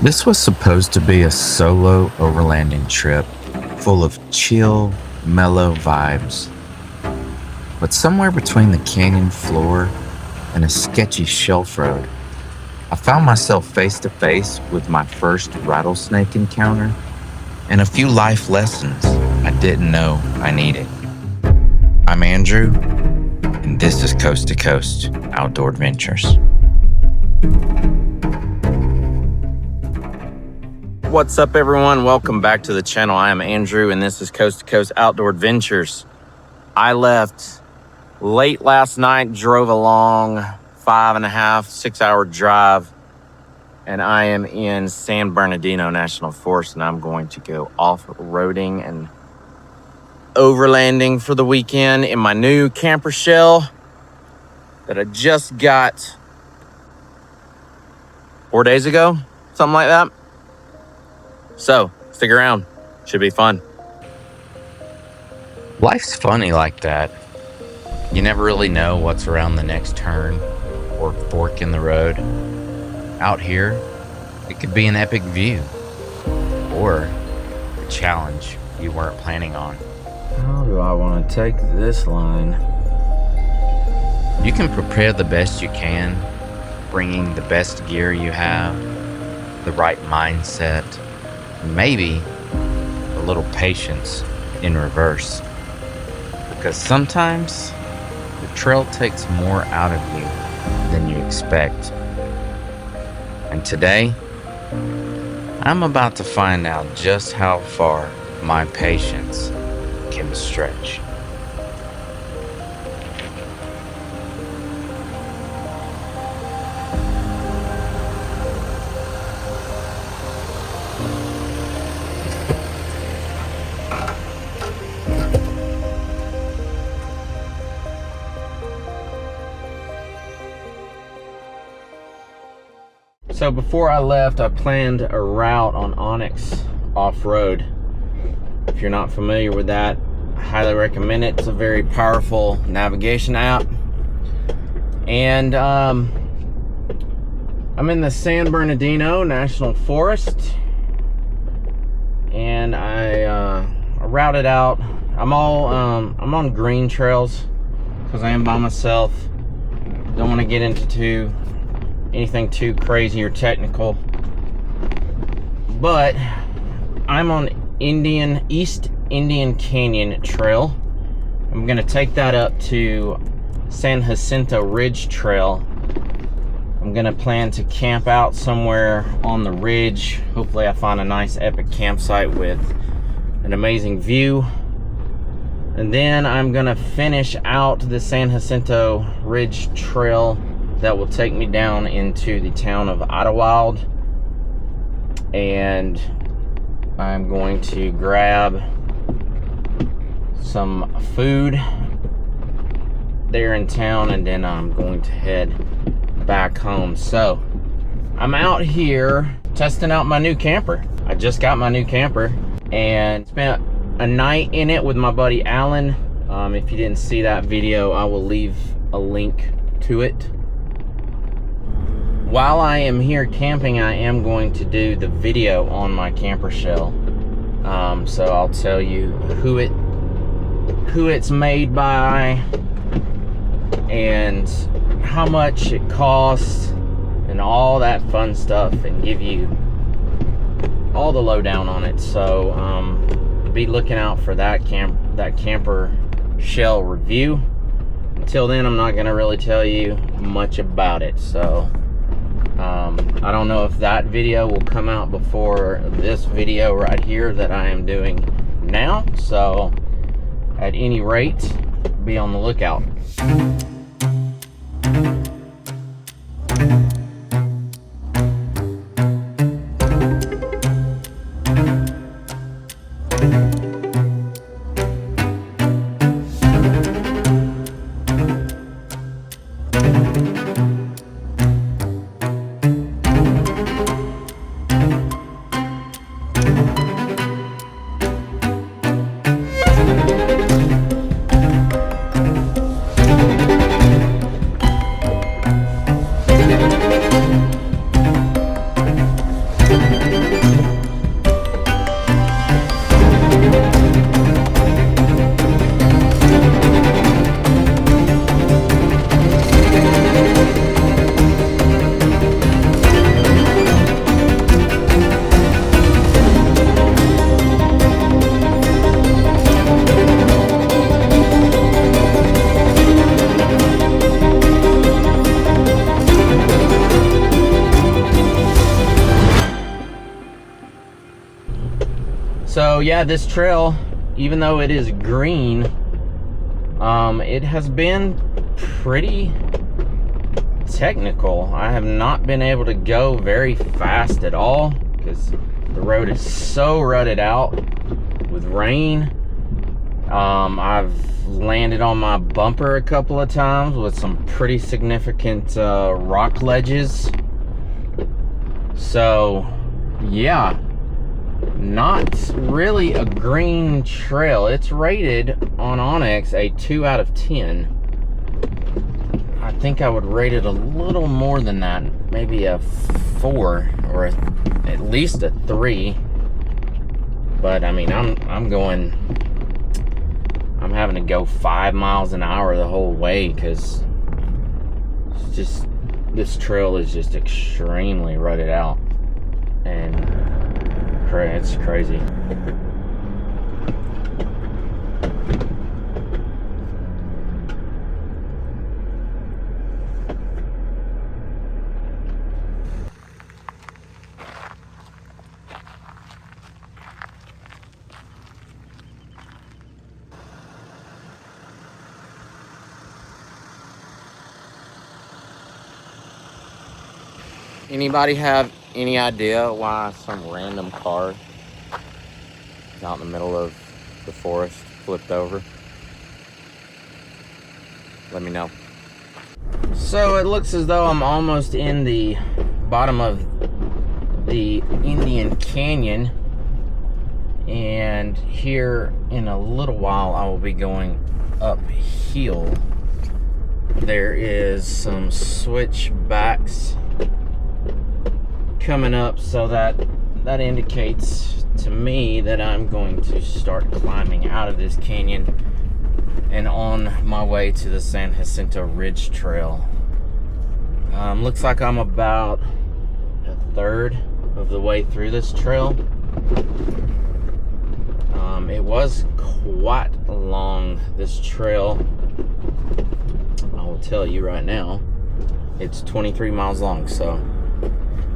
This was supposed to be a solo overlanding trip full of chill, mellow vibes. But somewhere between the canyon floor and a sketchy shelf road, I found myself face to face with my first rattlesnake encounter and a few life lessons I didn't know I needed. I'm Andrew, and this is Coast to Coast Outdoor Adventures. What's up, everyone? Welcome back to the channel. I am Andrew, and this is Coast to Coast Outdoor Adventures. I left late last night, drove a long 5.5, 6 hour drive, and I am in San Bernardino National Forest, and I'm going to go off-roading and overlanding for the weekend in my new camper shell that I just got 4 days ago, something like that. So, stick around. Should be fun. Life's funny like that. You never really know what's around the next turn or fork in the road. Out here, it could be an epic view or a challenge you weren't planning on. How do I want to take this line? You can prepare the best you can, bringing the best gear you have, the right mindset, maybe a little patience in reverse. Because sometimes the trail takes more out of you than you expect. And today, I'm about to find out just how far my patience can stretch. So before I left, I planned a route on Onyx off-road. If you're not familiar with that, I highly recommend it. It's a very powerful navigation app. And I'm in the San Bernardino National Forest, and I routed out. I'm on green trails because I am by myself. Don't want to get into anything too crazy or technical, but I'm on East Indian Canyon Trail. I'm gonna take that up to San Jacinto Ridge Trail. I'm gonna plan to camp out somewhere on the ridge. Hopefully I find a nice epic campsite with an amazing view, and then I'm gonna finish out the San Jacinto Ridge Trail that will take me down into the town of Idlewild, and I'm going to grab some food there in town, and then I'm going to head back home. So I'm out here testing out my new camper. I just got my new camper and spent a night in it with my buddy Alan. If you didn't see that video, I will leave a link to it. While I am here camping, I am going to do the video on my camper shell. So I'll tell you who it's made by and how much it costs and all that fun stuff, and give you all the lowdown on it. So be looking out for that camper shell review. Until then, I'm not going to really tell you much about it. So I don't know if that video will come out before this video right here that I am doing now. So at any rate, be on the lookout. So yeah, this trail, even though it is green, it has been pretty technical. I have not been able to go very fast at all because the road is so rutted out with rain. I've landed on my bumper a couple of times with some pretty significant rock ledges. So yeah, not really a green trail. It's rated on Onyx a 2 out of 10. I think I would rate it a little more than that, maybe a 4 or at least a 3. But I mean, I'm having to go 5 miles an hour the whole way because this trail is just extremely rutted out, and it's crazy. Anybody have any idea why some random car out in the middle of the forest flipped over? Let me know. So it looks as though I'm almost in the bottom of the Indian Canyon, and here in a little while I will be going uphill. There is some switchbacks coming up, so that indicates to me that I'm going to start climbing out of this canyon and on my way to the San Jacinto Ridge trail. Looks like I'm about a third of the way through this trail. It was quite long, this trail. I will tell you right now, it's 23 miles long, so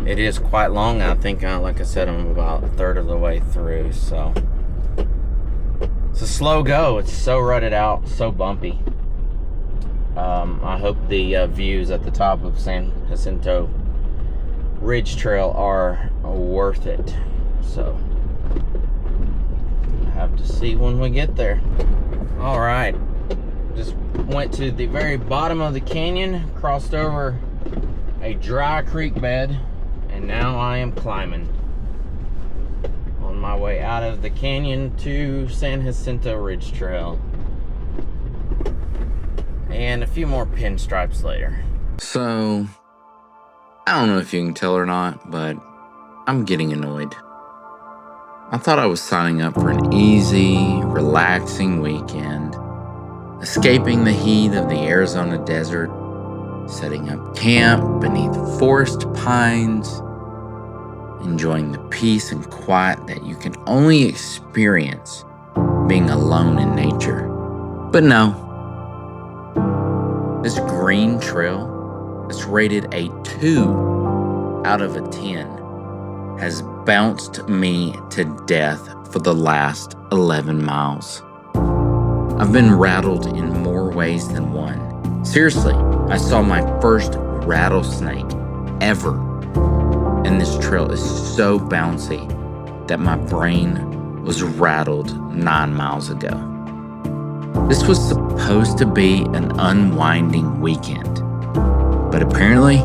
it is quite long. I think, like I said, I'm about a third of the way through, so it's a slow go. It's so rutted out, so bumpy. I hope the views at the top of San Jacinto Ridge Trail are worth it. So I have to see when we get there. All right, just went to the very bottom of the canyon, crossed over a dry creek bed, and now I am climbing on my way out of the canyon to San Jacinto Ridge Trail. And a few more pinstripes later. So, I don't know if you can tell or not, but I'm getting annoyed. I thought I was signing up for an easy, relaxing weekend, escaping the heat of the Arizona desert, setting up camp beneath forest pines, enjoying the peace and quiet that you can only experience being alone in nature. But no, this green trail that's rated a 2 out of a 10 has bounced me to death for the last 11 miles. I've been rattled in more ways than one. Seriously, I saw my first rattlesnake ever. And this trail is so bouncy that my brain was rattled 9 miles ago. This was supposed to be an unwinding weekend, but apparently,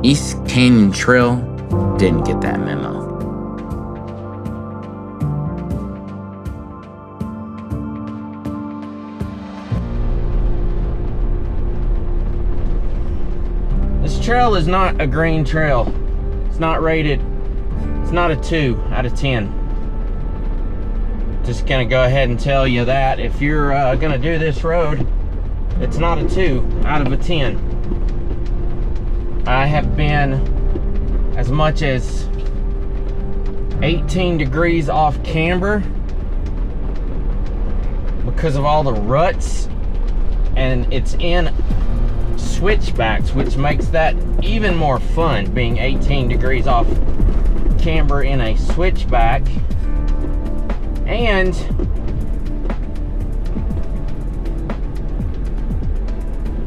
East Canyon Trail didn't get that memo. This trail is not a green trail. It's not rated, it's not a 2 out of 10. Just gonna go ahead and tell you that if you're gonna do this road, it's not a 2 out of a 10. I have been as much as 18 degrees off camber because of all the ruts, and it's in switchbacks, which makes that even more fun, being 18 degrees off camber in a switchback. And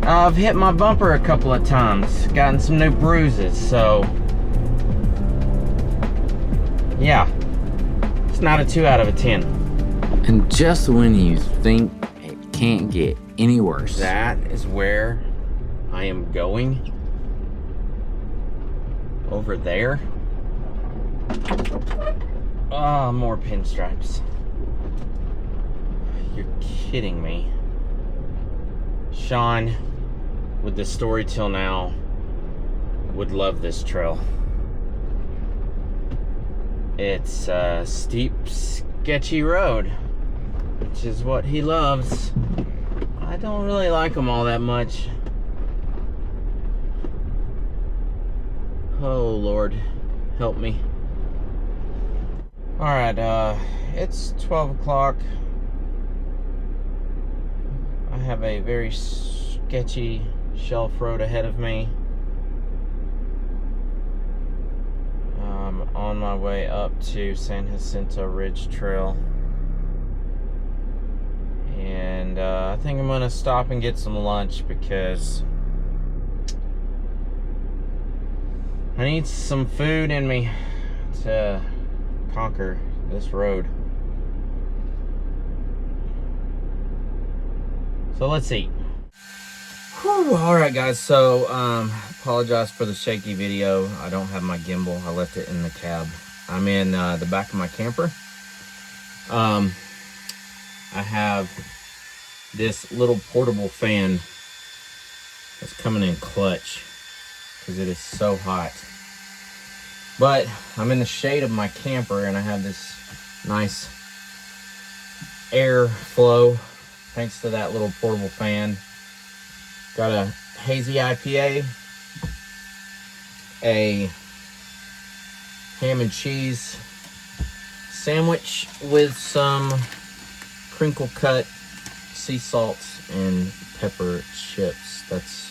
I've hit my bumper a couple of times, gotten some new bruises, so yeah, it's not a 2 out of a 10. And just when you think it can't get any worse, that is where I am going. Over there. Oh, more pinstripes. You're kidding me. Sean, with the story till now, would love this trail. It's a steep, sketchy road, which is what he loves. I don't really like them all that much. Oh Lord, help me. Alright, it's 12 o'clock. I have a very sketchy shelf road ahead of me. I'm on my way up to San Jacinto Ridge Trail. And I think I'm gonna stop and get some lunch because I need some food in me to conquer this road. So let's eat. Alright guys, so apologize for the shaky video. I don't have my gimbal. I left it in the cab. I'm in the back of my camper. I have this little portable fan that's coming in clutch because it is so hot. But I'm in the shade of my camper and I have this nice air flow thanks to that little portable fan. Got a hazy IPA, a ham and cheese sandwich with some crinkle cut sea salts and pepper chips. That's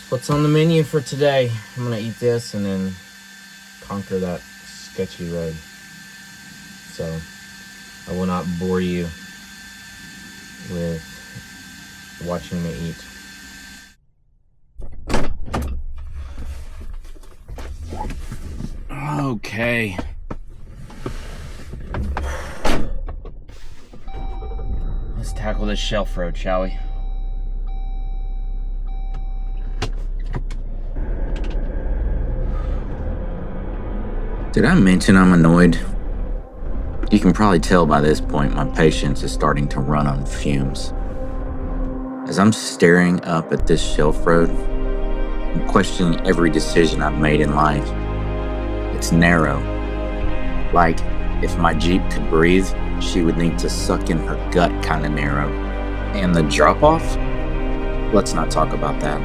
what's on the menu for today. I'm gonna eat this and then conquer that sketchy road. So I will not bore you with watching me eat. Okay. Let's tackle this shelf road, shall we? Did I mention I'm annoyed? You can probably tell by this point my patience is starting to run on fumes. As I'm staring up at this shelf road, I'm questioning every decision I've made in life. It's narrow. Like, if my Jeep could breathe, she would need to suck in her gut kind of narrow. And the drop-off? Let's not talk about that.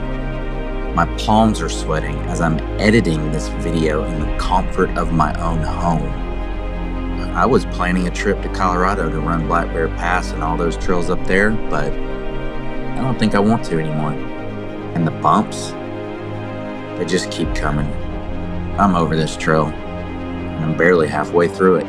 My palms are sweating as I'm editing this video in the comfort of my own home. I was planning a trip to Colorado to run Black Bear Pass and all those trails up there, but I don't think I want to anymore. And the bumps, they just keep coming. I'm over this trail, and I'm barely halfway through it.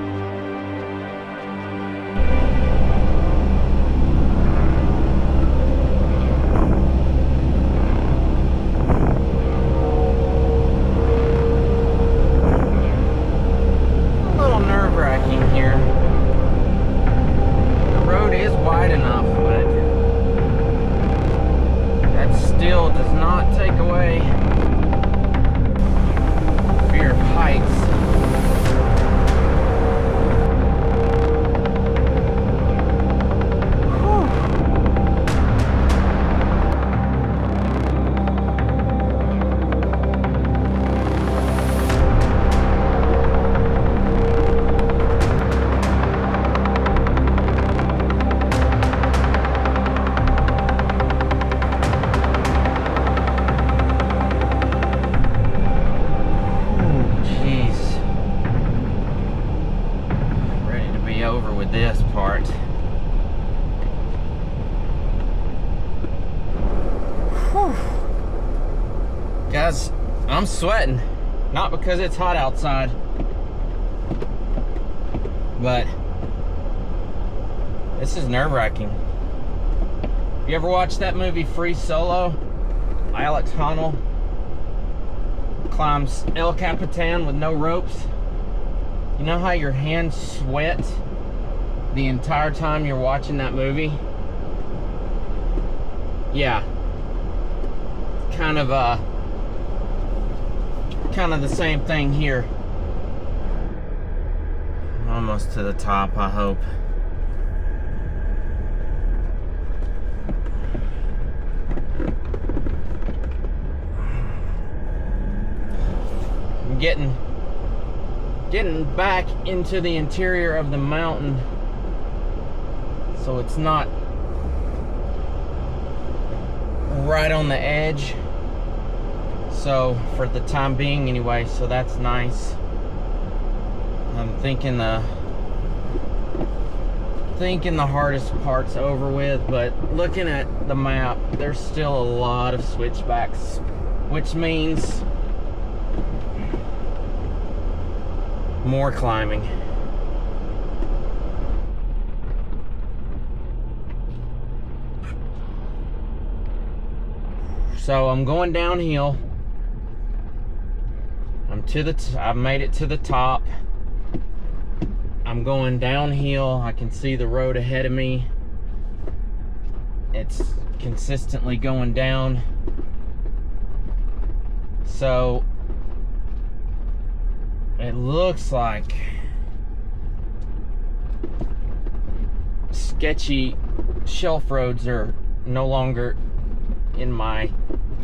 Guys, I'm sweating, not because it's hot outside, But this is nerve-wracking. You ever watch that movie Free Solo? Alex Honnold climbs El Capitan with no ropes. You know how your hands sweat the entire time you're watching that movie? Yeah. Kind of the same thing here. Almost to the top, I hope. I'm getting back into the interior of the mountain, so it's not right on the edge. So for the time being anyway, so that's nice. I'm thinking the hardest part's over with, but looking at the map, there's still a lot of switchbacks, which means more climbing. So I'm going downhill. I've made it to the top. I'm going downhill. I can see the road ahead of me. It's consistently going down. So it looks like sketchy shelf roads are no longer in my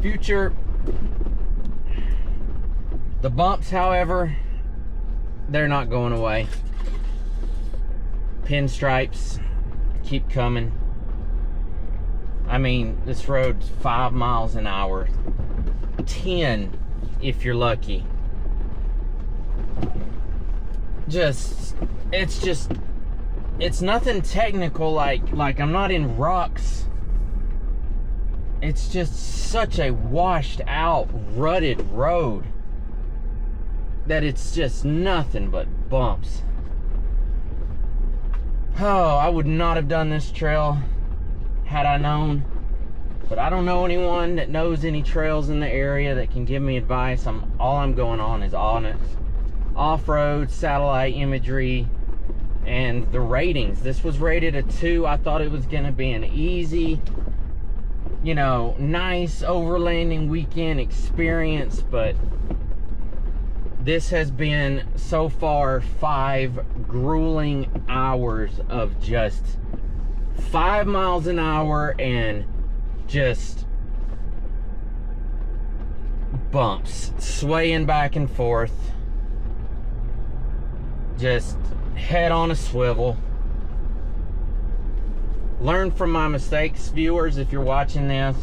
future. The bumps, however, they're not going away. Pinstripes keep coming. I mean, this road's 5 miles an hour, 10 if you're lucky. It's nothing technical, like I'm not in rocks. It's just such a washed out, rutted road that it's just nothing but bumps. Oh, I would not have done this trail had I known, but I don't know anyone that knows any trails in the area that can give me advice. All I'm going on is off-road, satellite imagery, and the ratings. This was rated a 2. I thought it was gonna be an easy, nice overlanding weekend experience, but this has been so far 5 grueling hours of just 5 miles an hour and just bumps, swaying back and forth, just head on a swivel. Learn from my mistakes, viewers, if you're watching this.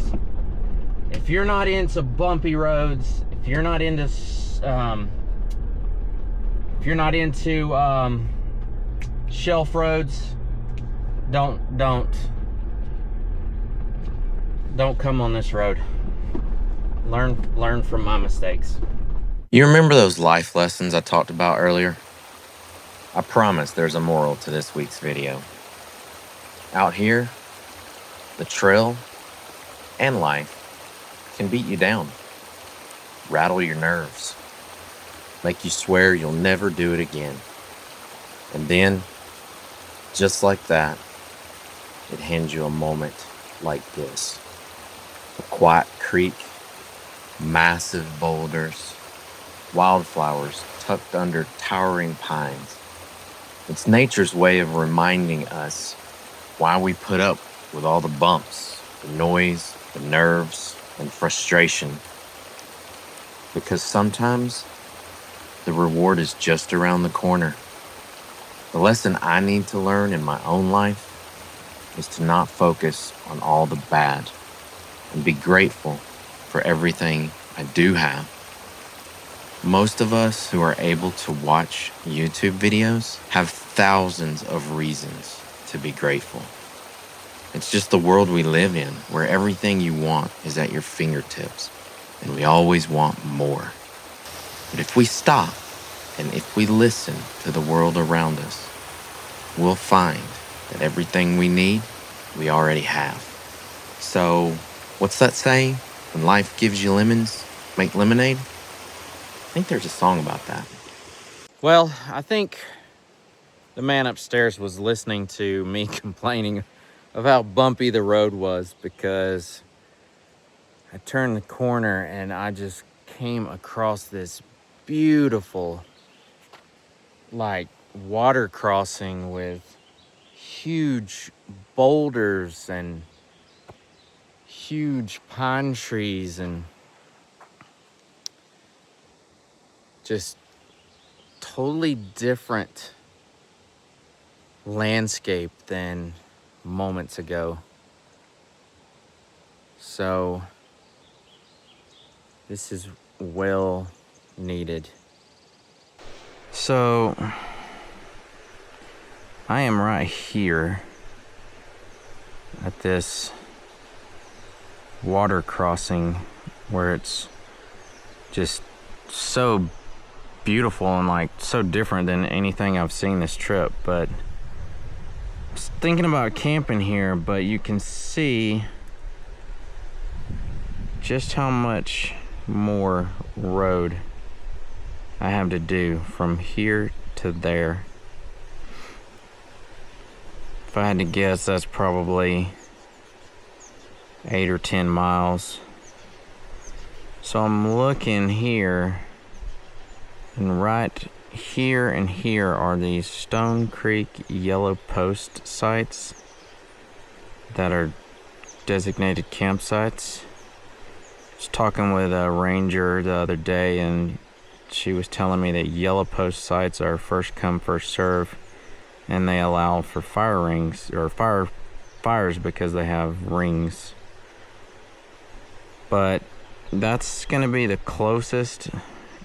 If you're not into bumpy roads, if you're not into shelf roads, don't come on this road. Learn from my mistakes. You remember those life lessons I talked about earlier? I promise there's a moral to this week's video. Out here, the trail and life can beat you down, rattle your nerves, make you swear you'll never do it again. And then, just like that, it hands you a moment like this. A quiet creek, massive boulders, wildflowers tucked under towering pines. It's nature's way of reminding us why we put up with all the bumps, the noise, the nerves, and frustration. Because sometimes the reward is just around the corner. The lesson I need to learn in my own life is to not focus on all the bad and be grateful for everything I do have. Most of us who are able to watch YouTube videos have thousands of reasons to be grateful. It's just the world we live in, where everything you want is at your fingertips, and we always want more. But if we stop, and if we listen to the world around us, we'll find that everything we need, we already have. So, what's that saying? When life gives you lemons, make lemonade? I think there's a song about that. Well, I think the man upstairs was listening to me complaining of how bumpy the road was, because I turned the corner and I just came across this beautiful, like, water crossing with huge boulders and huge pine trees and just totally different landscape than moments ago. So this is well needed. So I am right here at this water crossing where it's just so beautiful and like so different than anything I've seen this trip. But I was thinking about camping here, but you can see just how much more road I have to do from here to there. If I had to guess, that's probably 8 or 10 miles. So I'm looking here, and right here and here are these Stone Creek yellow post sites that are designated campsites. I was talking with a ranger the other day, and she was telling me that yellow post sites are first come, first serve, and they allow for fire rings or fires because they have rings. But that's going to be the closest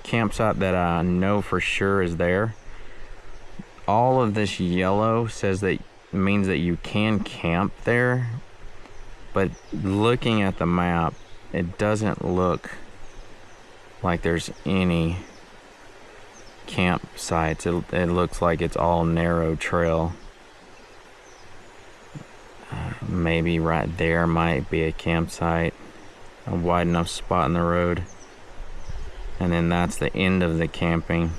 campsite that I know for sure is there. All of this yellow says that means that you can camp there, but looking at the map, it doesn't look like there's any campsites. It looks like it's all narrow trail. Maybe right there might be a campsite, a wide enough spot in the road, and then that's the end of the camping.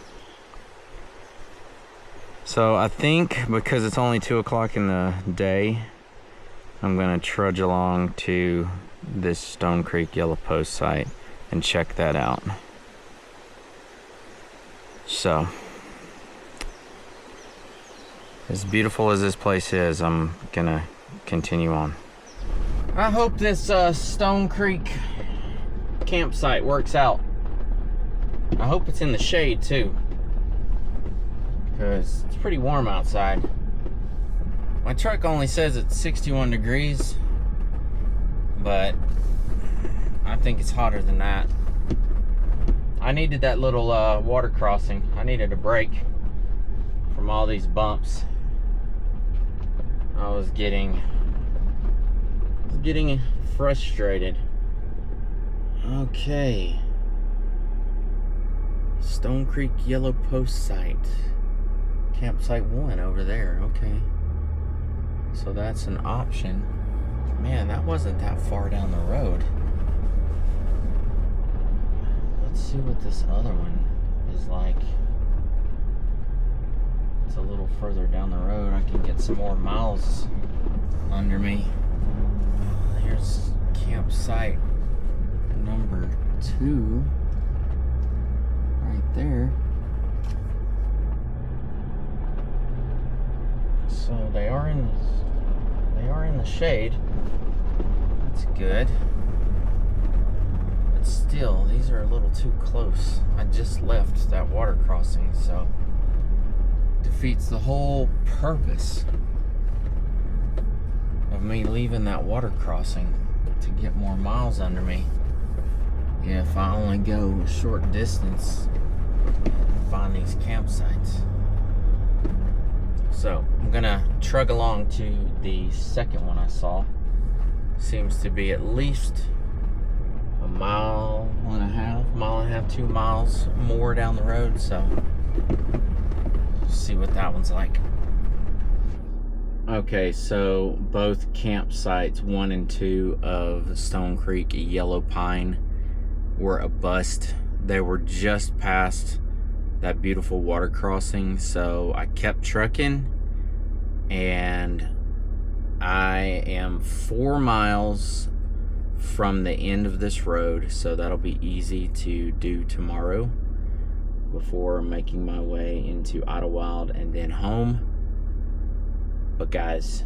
So I think because it's only 2 o'clock in the day, I'm gonna trudge along to this Stone Creek yellow post site and check that out. So, as beautiful as this place is, I'm gonna continue on. I hope this Stone Creek campsite works out. I hope it's in the shade too, because it's pretty warm outside. My truck only says it's 61 degrees, but I think it's hotter than that. I needed that little water crossing. I needed a break from all these bumps. I was getting frustrated. Okay. Stone Creek yellow post site. Campsite 1 over there. Okay. So that's an option. Man, that wasn't that far down the road. Let's see what this other one is like. It's a little further down the road. I can get some more miles under me. Here's campsite number 2 right there. So they are in the shade. That's good. But still, these are a little too close. I just left that water crossing, so defeats the whole purpose of me leaving that water crossing to get more miles under me. If I only go a short distance and find these campsites. So I'm gonna trug along to the second one I saw. Seems to be at least a mile and a half, 2 miles more down the road. So see what that one's like. Okay, so both campsites 1 and 2 of Stone Creek Yellow Pine were a bust. They were just past that beautiful water crossing, so I kept trucking, and I am 4 miles from the end of this road, so that'll be easy to do tomorrow before making my way into Idlewild and then home. But guys,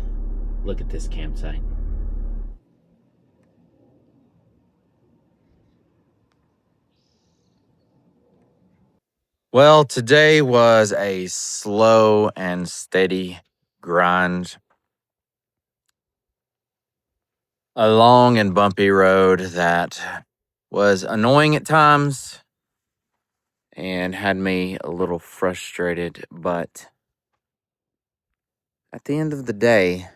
look at this campsite. Well, today was a slow and steady grind. A long and bumpy road that was annoying at times and had me a little frustrated, but at the end of the day,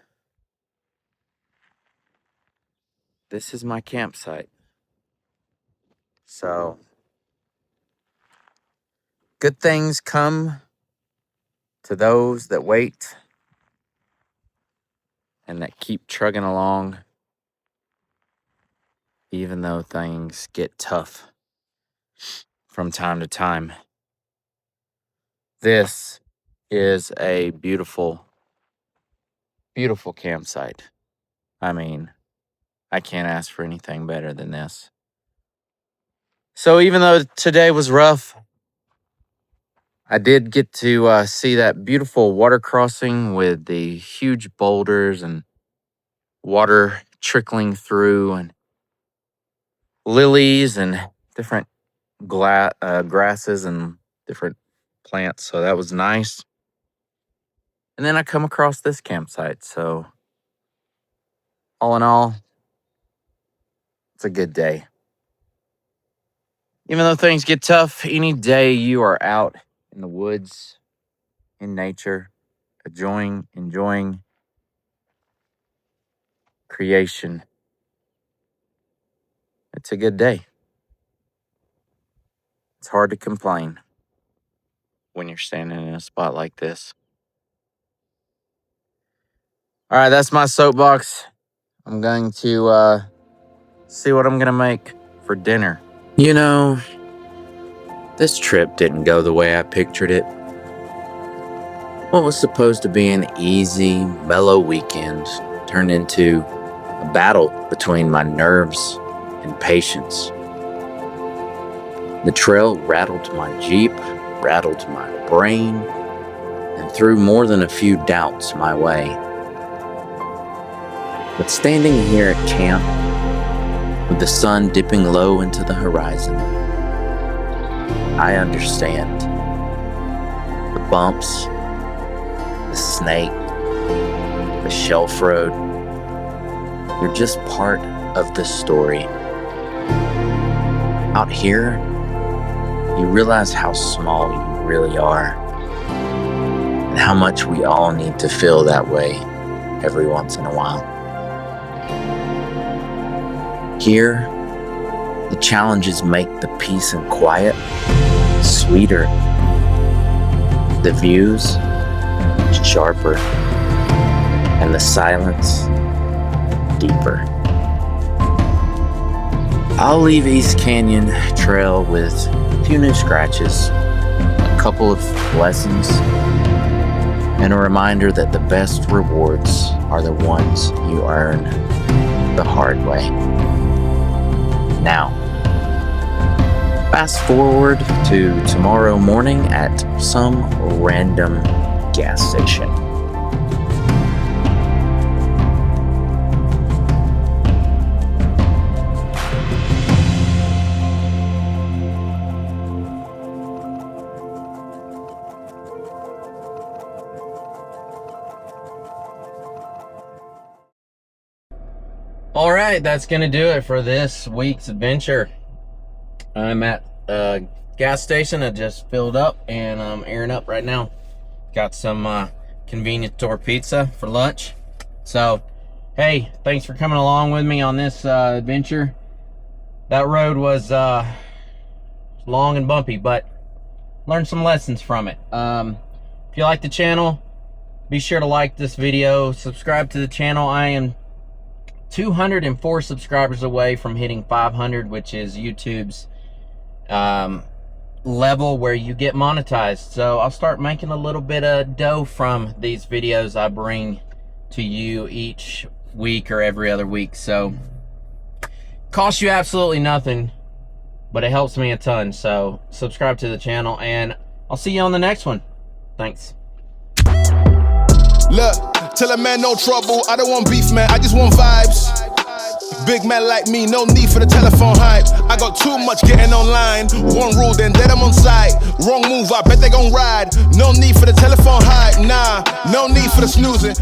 this is my campsite. So, good things come to those that wait and that keep trugging along, even though things get tough from time to time. This is a beautiful, beautiful campsite. I mean, I can't ask for anything better than this. So even though today was rough, I did get to see that beautiful water crossing with the huge boulders and water trickling through and lilies and different grasses and different plants. So that was nice. And then I come across this campsite. So all in all, it's a good day. Even though things get tough, any day you are out in the woods, in nature, enjoying creation, it's a good day. It's hard to complain when you're standing in a spot like this. All right, that's my soapbox. I'm going to see what I'm going to make for dinner. You know, this trip didn't go the way I pictured it. What was supposed to be an easy, mellow weekend turned into a battle between my nerves and patience. The trail rattled my Jeep, rattled my brain, and threw more than a few doubts my way. But standing here at camp, with the sun dipping low into the horizon, I understand. The bumps, the snake, the shelf road, they're just part of the story. Out here, you realize how small you really are and how much we all need to feel that way every once in a while. Here, the challenges make the peace and quiet sweeter, the views sharper, and the silence deeper. I'll leave East Canyon Trail with a few new scratches, a couple of lessons, and a reminder that the best rewards are the ones you earn the hard way. Now, fast forward to tomorrow morning at some random gas station. All right, that's gonna do it for this week's adventure. I'm at a gas station. I just filled up and I'm airing up right now. Got some convenience store pizza for lunch. So, hey, thanks for coming along with me on this adventure. That road was long and bumpy, but learned some lessons from it. If you like the channel, Be sure to like this video, subscribe to the channel. I am 204 subscribers away from hitting 500, which is YouTube's level where you get monetized. So I'll start making a little bit of dough from these videos I bring to you each week or every other week. So costs you absolutely nothing, but it helps me a ton. So subscribe to the channel, and I'll see you on the next one. Thanks. Look, tell a man no trouble, I don't want beef, man, I just want vibes. Big man like me, no need for the telephone hype. I got too much getting online. One rule, then I'm on site. Wrong move, I bet they gon' ride. No need for the telephone hype, nah, no need for the snoozing.